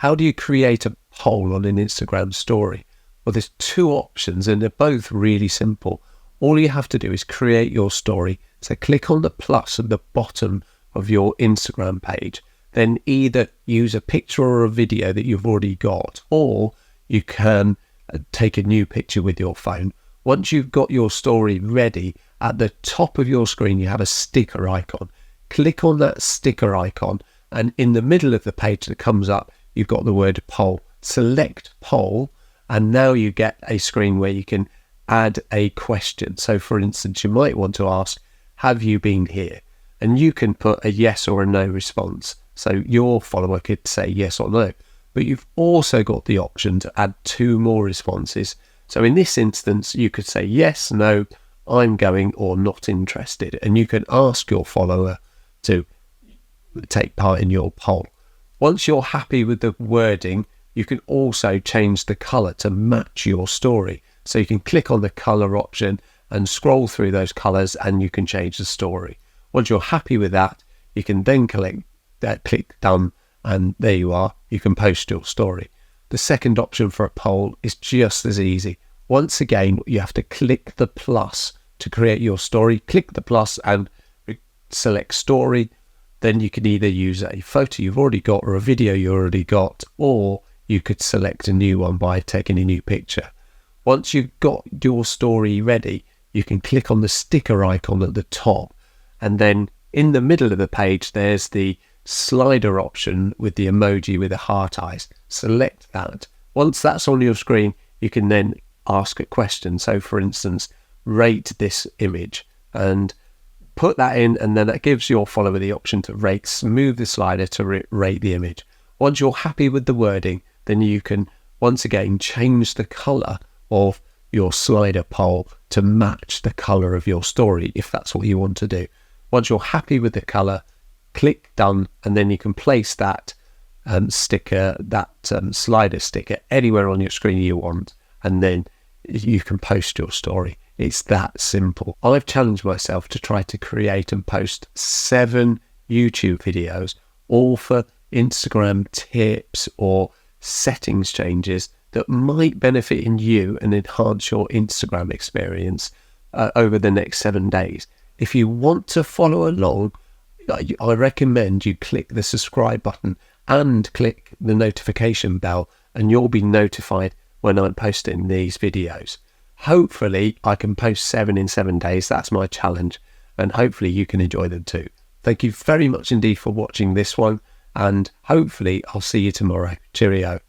How do you create a poll on an Instagram story? Well, there's two options and they're both really simple. All you have to do is create your story. So click on the plus at the bottom of your Instagram page. Then either use a picture or a video that you've already got, or you can take a new picture with your phone. Once you've got your story ready, at the top of your screen, you have a sticker icon. Click on that sticker icon, and in the middle of the page that comes up, you've got the word poll. Select poll, and now you get a screen where you can add a question. So for instance, you might want to ask, have you been here? And you can put a yes or a no response. So your follower could say yes or no. But you've also got the option to add two more responses. So in this instance, you could say yes, no, I'm going, or not interested. And you can ask your follower to take part in your poll. Once you're happy with the wording, you can also change the color to match your story. So you can click on the color option and scroll through those colors and you can change the story. Once you're happy with that, you can then click done, and there you are. You can post your story. The second option for a poll is just as easy. Once again, you have to click the plus to create your story. Click the plus and select story. Then you can either use a photo you've already got or a video you already got, or you could select a new one by taking a new picture. Once you've got your story ready, you can click on the sticker icon at the top, and then in the middle of the page, there's the slider option with the emoji with the heart eyes. Select that. Once that's on your screen, you can then ask a question. So for instance, rate this image, and put that in, and then that gives your follower the option to rate. Move the slider to rate the image. Once you're happy with the wording, then you can once again change the color of your slider poll to match the color of your story, if that's what you want to do. Once you're happy with the color, click done, and then you can place that sticker, that slider sticker, anywhere on your screen you want, and then you can post your story. It's that simple. I've challenged myself to try to create and post 7 YouTube videos, all for Instagram tips or settings changes that might benefit in you and enhance your Instagram experience over the next 7 days. If you want to follow along, I recommend you click the subscribe button and click the notification bell, and you'll be notified when I'm posting these videos. Hopefully I can post 7 in 7 days. That's my challenge, and hopefully you can enjoy them too. Thank you very much indeed for watching this one, and hopefully I'll see you tomorrow. Cheerio.